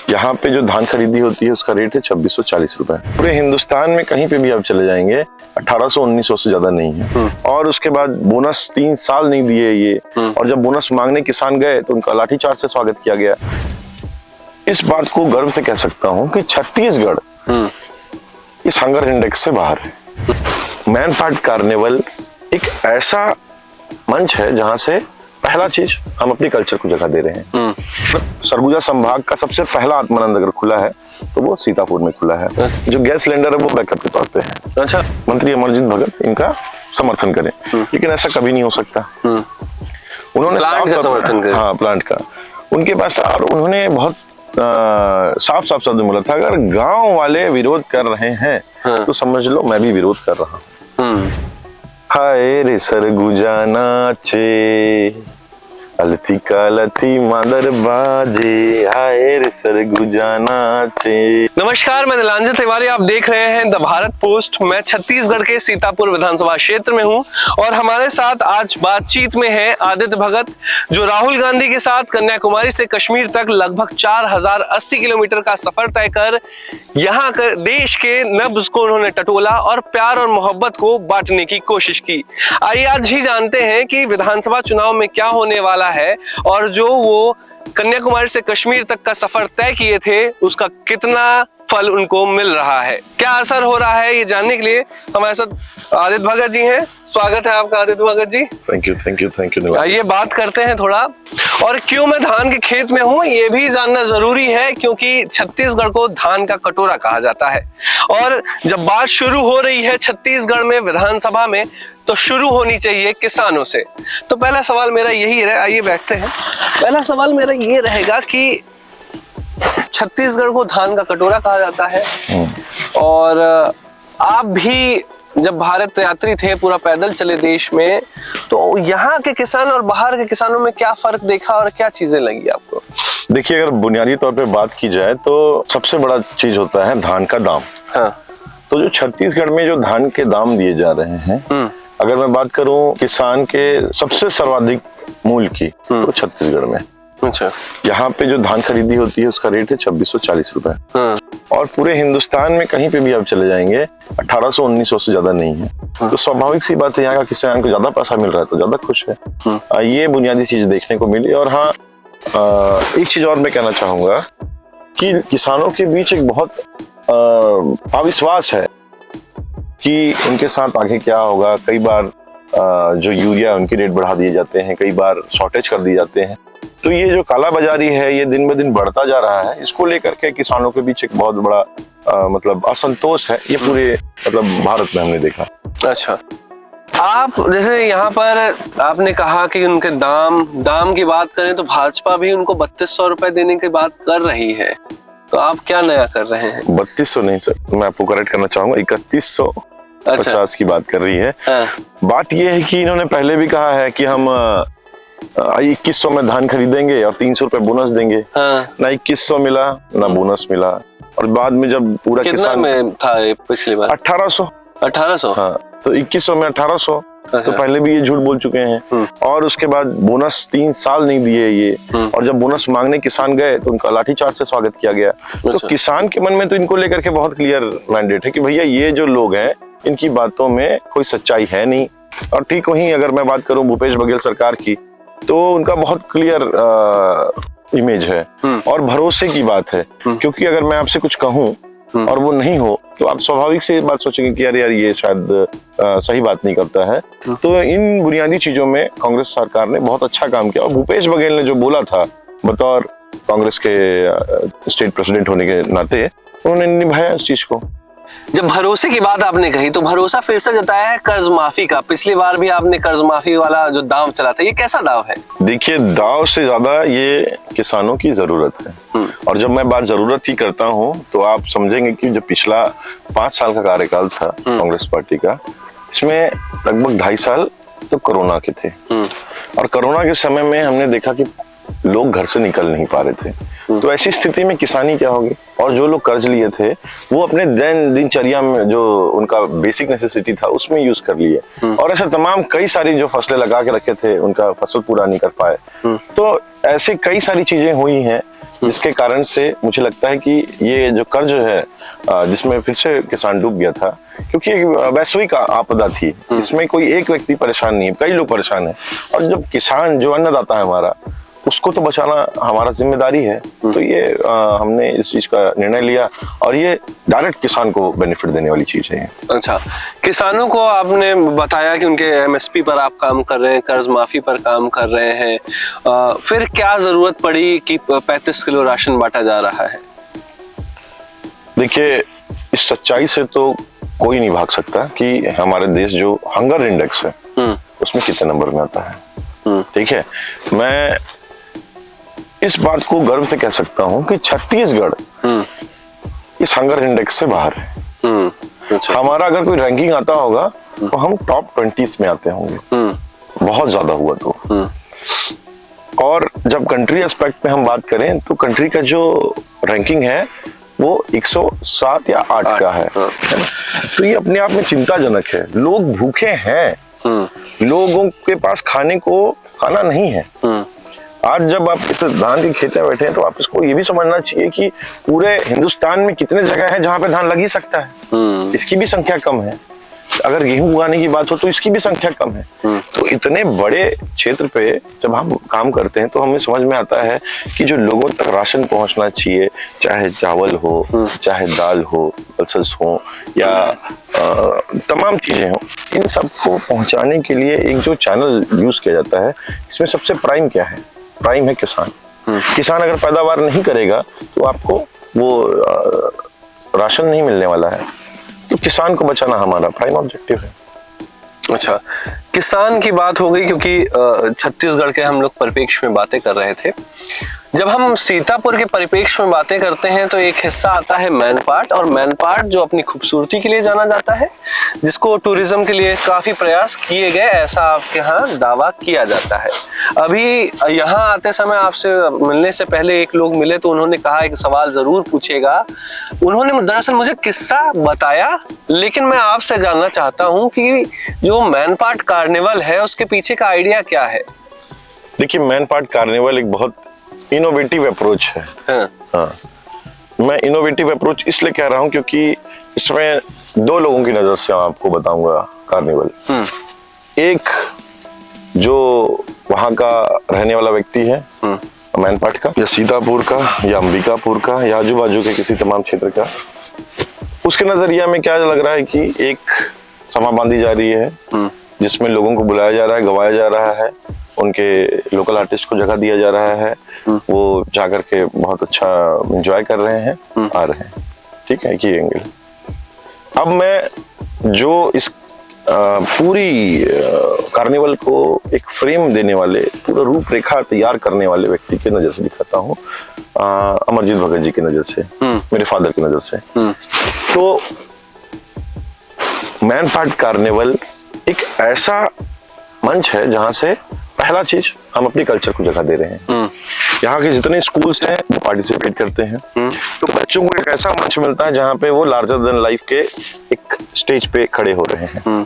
यहाँ पे जो धान खरीदी होती है उसका रेट है 2640 रुपए। पूरे हिंदुस्तान में कहीं पे भी आप चले जाएंगे 1800-1900 से ज्यादा नहीं है। और उसके बाद बोनस 3 साल नहीं दिए ये, और जब बोनस मांगने किसान गए तो उनका लाठीचार्ज से स्वागत किया गया। इस बात को गर्व से कह सकता हूँ कि छत्तीसगढ़ इस हंगर इंडेक्स से बाहर है। मैनपाट कार्निवल एक ऐसा मंच है जहां से पहला चीज हम अपनी कल्चर को जगह दे रहे हैं। सरगुजा संभाग का सबसे पहला आत्मानंद अगर खुला है तो वो सीतापुर में खुला है। जो गैस सिलेंडर है वो बैकअप के तौर पे है। अच्छा, मंत्री अमरजीत भगत इनका समर्थन करें, लेकिन ऐसा कभी नहीं हो सकता। उन्होंने प्लांट का समर्थन करें। हाँ, प्लांट का उनके पास, और उन्होंने बहुत साफ साफ शब्द में बोला था, अगर गांव वाले विरोध कर रहे हैं तो समझ लो मैं भी विरोध कर रहा हूँ। हाय रे सरगुजा नाचे, अलती कालती मादर बाजे, हाय रे सरगुजा नाचे। नमस्कार, मैं नीलांजन तिवारी, आप देख रहे हैं द भारत पोस्ट। मैं छत्तीसगढ़ के सीतापुर विधानसभा क्षेत्र में हूं और हमारे साथ आज बातचीत में है आदित्य भगत, जो राहुल गांधी के साथ कन्याकुमारी से कश्मीर तक लगभग 4080 किलोमीटर का सफर तय कर यहाँ कर देश के नब्ज को उन्होंने टटोला और प्यार और मोहब्बत को बांटने की कोशिश की। आइए आज ही जानते हैं कि विधानसभा चुनाव में क्या होने वाला है और जो वो कन्याकुमारी से कश्मीर तक का सफर तय किए थे उसका कितना फल उनको मिल रहा है, क्या असर हो रहा है, ये जानने के लिए हमारे साथ आदित्य भगत जी हैं। स्वागत है आपका आदित्य भगत जी। Thank you. आइए बात करते हैं थोड़ा, और क्यों मैं धान के खेत में हूँ ये भी जानना जरूरी है, क्योंकि छत्तीसगढ़ को धान का कटोरा कहा जाता है। और जब बात शुरू हो रही है छत्तीसगढ़ में विधानसभा में तो शुरू होनी चाहिए किसानों से। तो पहला सवाल मेरा यही है, आइए बैठते हैं। पहला सवाल मेरा ये रहेगा कि छत्तीसगढ़ को धान का कटोरा कहा जाता है, और आप भी जब भारत यात्री थे, पूरा पैदल चले देश में, तो यहाँ के किसान और बाहर के किसानों में क्या फर्क देखा और क्या चीजें लगी आपको? देखिए, अगर बुनियादी तौर पे बात की जाए तो सबसे बड़ा चीज होता है धान का दाम। हाँ। तो जो छत्तीसगढ़ में जो धान के दाम दिए जा रहे हैं, अगर मैं बात करूं किसान के सबसे सर्वाधिक मूल्य की, तो छत्तीसगढ़ में। अच्छा। यहाँ पे जो धान खरीदी होती है उसका रेट है 2640 रुपए। और पूरे हिंदुस्तान में कहीं पे भी आप चले जाएंगे 1800-1900 से ज्यादा नहीं है। तो स्वाभाविक सी बात है, यहाँ का किसान को ज्यादा पैसा मिल रहा है तो ज्यादा खुश है। ये बुनियादी चीज देखने को मिली। और हाँ, एक चीज और मैं कहना चाहूंगा कि किसानों के बीच एक बहुत अविश्वास है कि उनके साथ आगे क्या होगा। कई बार जो यूरिया उनके रेट बढ़ा दिए जाते हैं, कई बार शॉर्टेज कर दिए जाते हैं। तो ये जो काला बाजारी है ये दिन ब दिन बढ़ता जा रहा है। इसको लेकर के किसानों के बीच एक बहुत बड़ा मतलब असंतोष है, ये पूरे मतलब भारत में हमने देखा। अच्छा, आप जैसे यहाँ पर आपने कहा कि उनके दाम की बात करें तो भाजपा भी उनको 3200 रुपए देने की बात कर रही है, तो आप क्या नया कर रहे हैं? 3200 नहीं सर, मैं आपको करेक्ट करना चाहूंगा, 3150 की बात कर रही है। बात यह है कि इन्होंने पहले भी कहा है कि हम 2100 में धान खरीदेंगे और 300 रुपए बोनस देंगे। ना 2100 मिला ना बोनस मिला, और बाद में जब पूरा किसान में था पिछली बार 1800। हाँ, तो 2100 में 1800। तो पहले भी ये झूठ बोल चुके हैं। और उसके बाद बोनस 3 साल नहीं दिए ये, और जब बोनस मांगने किसान गए तो उनका लाठीचार्ज से स्वागत किया गया। तो किसान के मन में तो इनको लेकर के बहुत क्लियर मैंडेट है कि भैया ये जो लोग हैं इनकी बातों में कोई सच्चाई है नहीं। और ठीक वहीं अगर मैं बात करूं भूपेश बघेल सरकार की, तो उनका बहुत क्लियर इमेज है और भरोसे की बात है। क्योंकि अगर मैं आपसे कुछ कहूं और वो नहीं हो तो आप स्वाभाविक से बात सोचेंगे कि यार ये शायद सही बात नहीं करता है। तो इन बुनियादी चीजों में कांग्रेस सरकार ने बहुत अच्छा काम किया। और भूपेश बघेल ने जो बोला था बतौर कांग्रेस के स्टेट प्रेसिडेंट होने के नाते, उन्होंने निभाया इस चीज को। जब भरोसे की बात आपने कही तो भरोसा फिर से जताया है कर्ज माफी का। पिछली बार भी आपने कर्ज माफी वाला जो दाव चला था, ये कैसा दाव है? देखिए, दाव से ज्यादा ये किसानों की जरूरत है। और जब मैं बात जरूरत ही करता हूँ तो आप समझेंगे कि जो पिछला 5 साल का कार्यकाल था कांग्रेस पार्टी का, इसमें लगभग 2.5 साल तो कोरोना के थे। और कोरोना के समय में हमने देखा कि लोग घर से निकल नहीं पा रहे थे। तो ऐसी स्थिति में किसानी क्या होगी, और जो लोग कर्ज लिए थे वो अपने दिनचर्या में जो उनका बेसिक नेसेसिटी था उसमें यूज कर लिए, और ऐसे तमाम कई सारी जो फसलें लगा के रखे थे उनका फसल पूरा नहीं कर पाए। तो ऐसे कई सारी चीजें हुई हैं जिसके कारण से मुझे लगता है कि ये जो कर्ज है जिसमें फिर से किसान डूब गया था, क्योंकि एक वैश्विक आपदा थी, इसमें कोई एक व्यक्ति परेशान नहीं है, कई लोग परेशान हैं। और जब किसान जो अन्नदाता है हमारा, उसको तो बचाना हमारा जिम्मेदारी है। तो ये हमने इस चीज का निर्णय लिया, और ये डायरेक्ट किसान को बेनिफिट देने वाली चीज है। अच्छा, किसानों को आपने बताया कि उनके एमएसपी पर आप काम कर रहे हैं, कर्ज माफी पर काम कर रहे हैं, फिर क्या जरूरत पड़ी कि 35 किलो राशन बांटा जा रहा है? देखिए, इस सच्चाई से तो कोई नहीं भाग सकता कि हमारे देश जो हंगर इंडेक्स है उसमें कितने नंबर में आता है। ठीक है, मैं इस बात को गर्व से कह सकता हूं कि छत्तीसगढ़ इस हंगर इंडेक्स से बाहर है। अच्छा। हमारा अगर कोई रैंकिंग आता होगा तो हम टॉप 20 में आते होंगे, बहुत ज्यादा हुआ तो। और जब कंट्री एस्पेक्ट में हम बात करें तो कंट्री का जो रैंकिंग है वो 107 या 8 का है ना? तो ये अपने आप में चिंताजनक है। लोग भूखे हैं, लोगों के पास खाने को खाना नहीं है। आज जब आप इस धान की खेत में बैठे हैं तो आप इसको ये भी समझना चाहिए कि पूरे हिंदुस्तान में कितने जगह है जहां पे धान लग ही सकता है, इसकी भी संख्या कम है। अगर गेहूं उगाने की बात हो तो इसकी भी संख्या कम है। तो इतने बड़े क्षेत्र पे जब हम काम करते हैं तो हमें समझ में आता है कि जो लोगों तक राशन पहुंचना चाहिए, चाहे चावल हो, चाहे दाल हो, पल्सेस हो, या तमाम चीजें हो, इन सबको पहुंचाने के लिए एक जो चैनल यूज किया जाता है, इसमें सबसे प्राइम क्या है? प्राइम है किसान। किसान अगर पैदावार नहीं करेगा तो आपको वो राशन नहीं मिलने वाला है। तो किसान को बचाना हमारा प्राइम ऑब्जेक्टिव है। अच्छा, किसान की बात हो गई, क्योंकि छत्तीसगढ़ के हम लोग परिप्रेक्ष्य में बातें कर रहे थे। जब हम सीतापुर के परिप्रेक्ष्य में बातें करते हैं तो एक हिस्सा आता है मैनपाट, और मैनपाट जो अपनी खूबसूरती के लिए जाना जाता है, जिसको टूरिज्म के लिए काफी प्रयास किए गए, ऐसा आपके यहाँ दावा किया जाता है। अभी यहाँ आते समय आपसे मिलने से पहले एक लोग मिले तो उन्होंने कहा एक सवाल जरूर पूछेगा। उन्होंने दरअसल मुझे किस्सा बताया, लेकिन मैं आपसे जानना चाहता हूँ कि जो मैनपाट कार्निवल है उसके पीछे का आइडिया क्या है? देखिए, मैनपाट कार्निवल एक बहुत इनोवेटिव अप्रोच है। हाँ। मैं इनोवेटिव अप्रोच इसलिए कह रहा हूं क्योंकि इसमें दो लोगों की नजर से आपको बताऊंगा कार्निवल। एक जो वहां का रहने वाला व्यक्ति है मैनपाट का, या सीतापुर का, या अंबिकापुर का, या आजू बाजू के किसी तमाम क्षेत्र का, उसके नजरिया में क्या लग रहा है कि एक सभा बांधी जा रही है जिसमें लोगों को बुलाया जा रहा है, गवाया जा रहा है, उनके लोकल आर्टिस्ट को जगह दिया जा रहा है, वो जाकर के बहुत अच्छा एंजॉय कर रहे हैं, आ रहे हैं। ठीक है, ये एंगल। अब मैं जो इस पूरी कार्निवल को एक फ्रेम देने वाले, पूरा रूपरेखा तैयार करने वाले व्यक्ति की नजर से दिखाता हूँ, अमरजीत भगत जी की नजर से, मेरे फादर की नजर से। तो मैनपाट कार्निवल एक ऐसा मंच है जहां से पहला चीज हम अपनी कल्चर को जगह दे रहे हैं। यहाँ के जितने स्कूल्स हैं वो पार्टिसिपेट करते हैं, तो बच्चों को एक ऐसा मंच मिलता है जहाँ पे वो लार्जर देन लाइफ के एक स्टेज पे खड़े हो रहे हैं,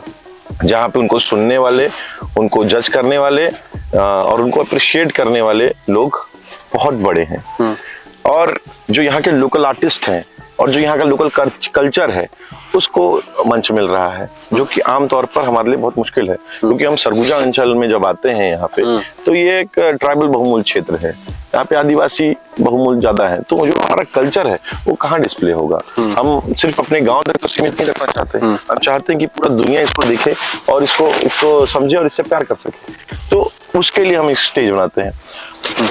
जहाँ पे उनको सुनने वाले, उनको जज करने वाले और उनको अप्रिशिएट करने वाले लोग बहुत बड़े हैं। और जो यहाँ के लोकल आर्टिस्ट हैं और जो यहाँ का लोकल कल्चर है उसको मंच मिल रहा है, जो कि आमतौर पर हमारे लिए बहुत मुश्किल है, क्योंकि हम सरगुजा अंचल में जब आते हैं यहाँ पे तो ये एक ट्राइबल बहुमूल क्षेत्र है, यहाँ पे आदिवासी बहुमूल ज्यादा है, तो जो हमारा कल्चर है वो कहाँ डिस्प्ले होगा। हम सिर्फ अपने गांव तक तो सीमित नहीं रखना चाहते, हम चाहते हैं कि पूरा दुनिया इसको देखे और इसको समझे और इससे प्यार कर सके, तो उसके लिए हम एक स्टेज बनाते हैं।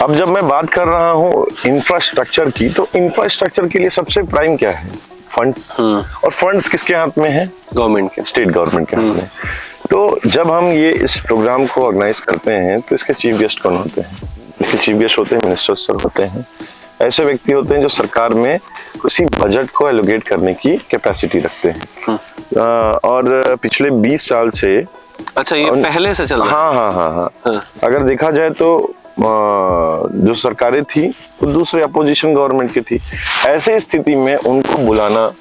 अब जब मैं बात कर रहा हूँ इंफ्रास्ट्रक्चर की, तो इंफ्रास्ट्रक्चर के लिए सबसे प्राइम क्या है? फंड्स। और फंड्स किसके हाथ में है? गवर्नमेंट के, स्टेट गवर्नमेंट के हाथ में। तो जब हम ये इस प्रोग्राम को ऑर्गेनाइज करते हैं तो इसके चीफ गेस्ट कौन होते हैं? इसके चीफ गेस्ट होते हैं मिनिस्टर सर होते हैं, ऐसे व्यक्ति होते हैं जो सरकार में किसी बजट को एलोकेट करने की कैपेसिटी रखते हैं। और पिछले 20 साल से, अच्छा, ये पहले से चल रहा है? हाँ। अगर देखा जाए तो जो सरकारें थी वो दूसरे अपोजिशन गवर्नमेंट की थी। ऐसे स्थिति में उनको बुलाना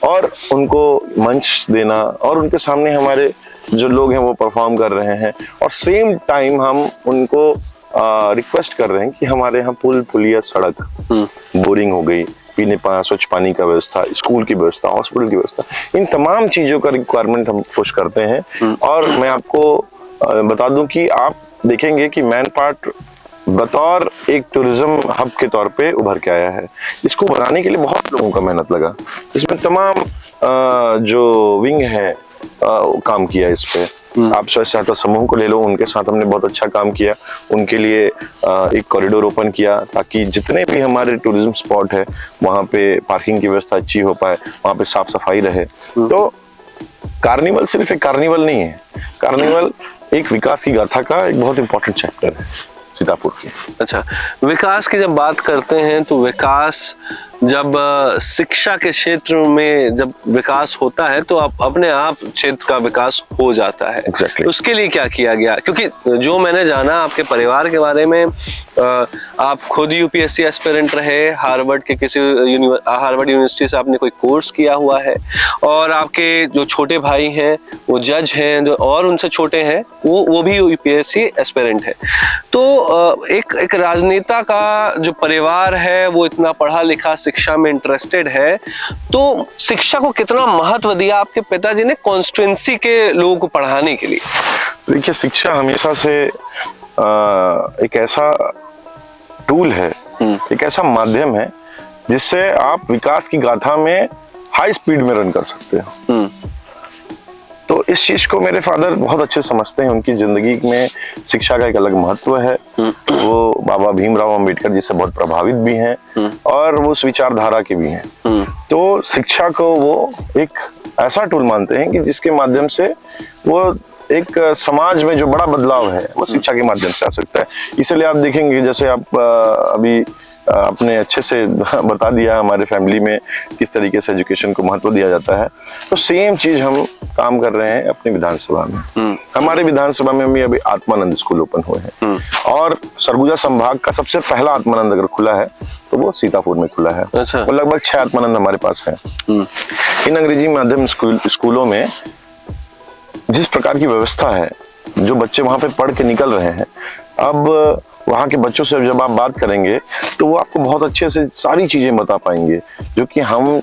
और उनको मंच देना और उनके सामने हमारे जो लोग हैं वो परफॉर्म कर रहे हैं और सेम टाइम हम उनको रिक्वेस्ट कर रहे हैं कि हमारे यहाँ पुल पुलिया सड़क बोरिंग हो गई, पीने स्वच्छ पानी का व्यवस्था, स्कूल की व्यवस्था, हॉस्पिटल की व्यवस्था, इन तमाम चीजों का रिक्वायरमेंट हम पुश करते हैं। और मैं आपको बता दूं कि आप देखेंगे कि मैनपाट बतौर एक टूरिज्म हब के तौर पे उभर के आया है। इसको बनाने के लिए बहुत लोगों का मेहनत लगा। इसमें तमाम जो विंग है काम किया इस पे। आप स्वयं सहायता समूह को ले लो, उनके साथ हमने बहुत अच्छा काम किया। उनके लिए एक कॉरिडोर ओपन किया ताकि जितने भी हमारे टूरिज्म स्पॉट है वहाँ पे पार्किंग की व्यवस्था अच्छी हो पाए, वहाँ पे साफ सफाई रहे। तो कार्निवल सिर्फ एक कार्निवल नहीं है, कार्निवल एक विकास की गाथा का एक बहुत इंपॉर्टेंट चैप्टर है सीतापुर की। अच्छा, विकास की जब बात करते हैं तो विकास जब शिक्षा के क्षेत्र में जब विकास होता है तो अपने आप क्षेत्र का विकास हो जाता है। Exactly. उसके लिए क्या किया गया? क्योंकि जो मैंने जाना आपके परिवार के बारे में, आप खुद यूपीएससी एस्पिरेंट रहे, हार्वर्ड यूनिवर्सिटी से आपने कोई कोर्स किया हुआ है और आपके जो छोटे भाई हैं वो जज हैं, जो और उनसे छोटे हैं वो भी यूपीएससी एस्पिरेंट है। तो एक राजनेता का जो परिवार है वो इतना पढ़ा लिखा, शिक्षा में इंटरेस्टेड है, तो शिक्षा को कितना महत्व दिया आपके पिताजी ने कॉन्स्टिट्यूएंसी के लोगों को पढ़ाने के लिए? देखिए, शिक्षा हमेशा से एक ऐसा टूल है, एक ऐसा माध्यम है जिससे आप विकास की गाथा में हाई स्पीड में रन कर सकते हो। तो इस चीज को मेरे फादर बहुत अच्छे समझते हैं। उनकी जिंदगी में शिक्षा का एक अलग महत्व है। वो बाबा भीमराव अंबेडकर जी से बहुत प्रभावित भी हैं और वो उस विचारधारा के भी हैं। तो शिक्षा को वो एक ऐसा टूल मानते हैं कि जिसके माध्यम से वो एक समाज में जो बड़ा बदलाव है वो शिक्षा के माध्यम से आ सकता है। इसलिए आप देखेंगे, जैसे आप अभी आपने अच्छे से बता दिया हमारे फैमिली में किस तरीके से एजुकेशन को महत्व दिया जाता है, तो सेम चीज हम काम कर रहे हैं अपनी विधानसभा में। हमारे विधानसभा में भी अभी आत्मानंद स्कूल ओपन हुए हैं और सरगुजा संभाग का सबसे पहला आत्मानंद अगर खुला है तो वो सीतापुर में खुला है। अच्छा। और लगभग 6 आत्मानंद हमारे पास है। इन अंग्रेजी माध्यम स्कूलों में जिस प्रकार की व्यवस्था है, जो बच्चे वहां पे पढ़ के निकल रहे हैं, अब वहाँ के बच्चों से जब आप बात करेंगे तो वो आपको बहुत अच्छे से सारी चीजें बता पाएंगे, जो कि हम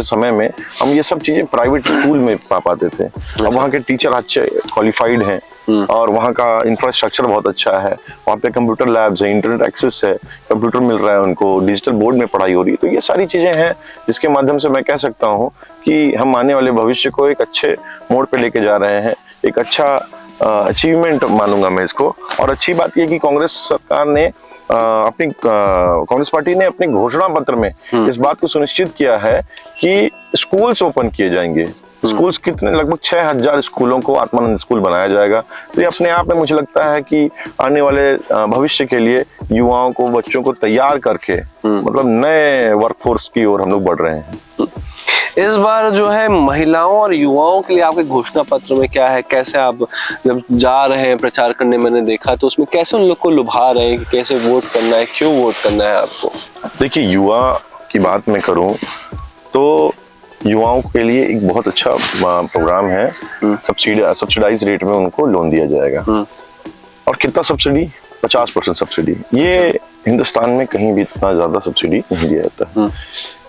समय में हम ये सब चीजें प्राइवेट स्कूल में पा पाते थे। अब वहाँ के टीचर अच्छे क्वालिफाइड हैं और वहाँ का इंफ्रास्ट्रक्चर बहुत अच्छा है। वहाँ पे कंप्यूटर लैब्स है, इंटरनेट एक्सेस है, कंप्यूटर मिल रहा है उनको, डिजिटल बोर्ड में पढ़ाई हो रही है। तो ये सारी चीजें हैं जिसके माध्यम से मैं कह सकता हूँ कि हम आने वाले भविष्य को एक अच्छे मोड़ पे लेके जा रहे हैं। एक अच्छा अचीवमेंट मानूंगा मैं इसको। और अच्छी बात यह कि कांग्रेस सरकार ने कांग्रेस पार्टी ने अपने घोषणा पत्र में इस बात को सुनिश्चित किया है कि स्कूल्स ओपन किए जाएंगे। स्कूल्स कितने, लगभग 6000 स्कूलों को आत्मानंद स्कूल बनाया जाएगा। तो ये अपने आप में मुझे लगता है कि आने वाले भविष्य के लिए युवाओं को, बच्चों को तैयार करके मतलब नए वर्कफोर्स की ओर हम लोग बढ़ रहे हैं। इस बार जो है महिलाओं और युवाओं के लिए आपके घोषणा पत्र में क्या है? कैसे आप जब जा रहे हैं प्रचार करने, मैंने देखा तो उसमें कैसे उन लोग को लुभा रहे हैं कि कैसे वोट करना है, क्यों वोट करना है आपको? देखिए, युवा की बात मैं करूं तो युवाओं के लिए एक बहुत अच्छा प्रोग्राम है। सब्सिडाइज रेट में उनको लोन दिया जाएगा। और कितना सब्सिडी? 50% सब्सिडी। ये हिंदुस्तान में कहीं भी इतना ज्यादा सब्सिडी नहीं दिया जाता।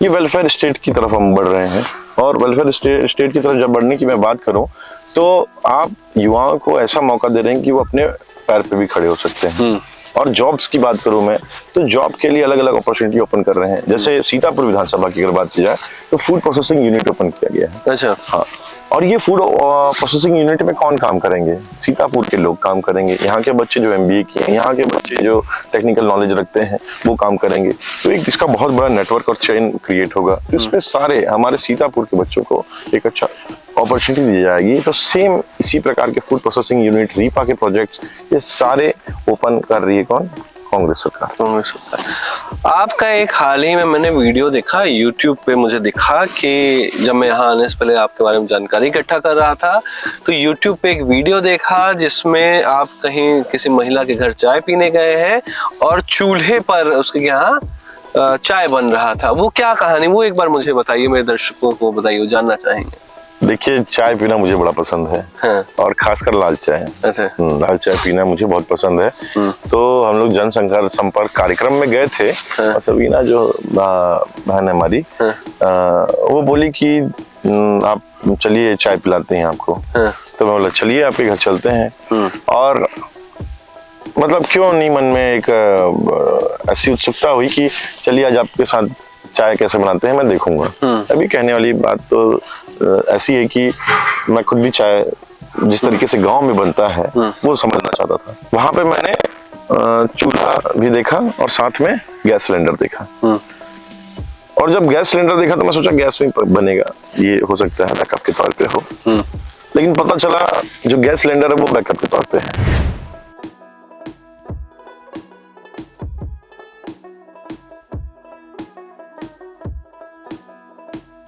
ये वेलफेयर स्टेट की तरफ हम बढ़ रहे हैं और वेलफेयर स्टेट की तरफ जब बढ़ने की मैं बात करूं तो आप युवाओं को ऐसा मौका दे रहे हैं कि वो अपने पैर पे भी खड़े हो सकते हैं। और जॉब्स की बात करूं मैं तो जॉब के लिए अलग अलग अपॉर्चुनिटी ओपन कर रहे हैं। जैसे सीतापुर विधानसभा की अगर बात की जाए तो फूड प्रोसेसिंग यूनिट ओपन किया गया है। अच्छा। हाँ, और ये फूड प्रोसेसिंग यूनिट में कौन काम करेंगे? सीतापुर के लोग काम करेंगे। यहाँ के बच्चे जो MBA किए, यहाँ के बच्चे जो टेक्निकल नॉलेज रखते हैं वो काम करेंगे। तो एक इसका बहुत बड़ा नेटवर्क और चेन क्रिएट होगा। तो इसमें सारे हमारे सीतापुर के बच्चों को एक अच्छा अपॉर्चुनिटी दी जाएगी। तो सेम इसी प्रकार के फूड प्रोसेसिंग यूनिट, रीपा के प्रोजेक्ट्स, ये सारे ओपन कर रही है कौन? कांग्रेस सरकार। कांग्रेस सरकार। आपका एक हाल ही में मैंने वीडियो देखा यूट्यूब पे, मुझे दिखा कि जब मैं यहाँ आने से पहले आपके बारे में जानकारी इकट्ठा कर रहा था तो यूट्यूब पे एक वीडियो देखा जिसमें आप कहीं किसी महिला के घर चाय पीने गए हैं और चूल्हे पर उसके यहाँ चाय बन रहा था। वो क्या कहानी, वो एक बार मुझे बताइए, मेरे दर्शकों को बताइए, जानना चाहेंगे। देखिए, चाय पीना मुझे बड़ा पसंद है। हाँ। और खासकर लाल चाय। अच्छा। लाल चाय पीना मुझे बहुत पसंद है। तो हम लोग जनसंपर्क कार्यक्रम में गए थे। हाँ। सबीना जो बहन है हमारी, हाँ। वो बोली कि आप चलिए चाय पिलाते हैं आपको। हाँ। तो मैं बोला चलिए आपके घर चलते हैं। और मतलब क्यों नहीं, मन में एक ऐसी उत्सुकता हुई कि चलिए आज आपके साथ चाय कैसे बनाते हैं मैं देखूंगा। अभी कहने वाली बात तो ऐसी है कि मैं खुद भी चाय जिस तरीके से गांव में बनता है वो समझना चाहता था। वहां पे मैंने चूल्हा भी देखा और साथ में गैस सिलेंडर देखा। और जब गैस सिलेंडर देखा तो मैं सोचा गैस में बनेगा, ये हो सकता है बैकअप के तौर पे हो। लेकिन पता चला जो गैस सिलेंडर है वो बैकअप के तौर पे है।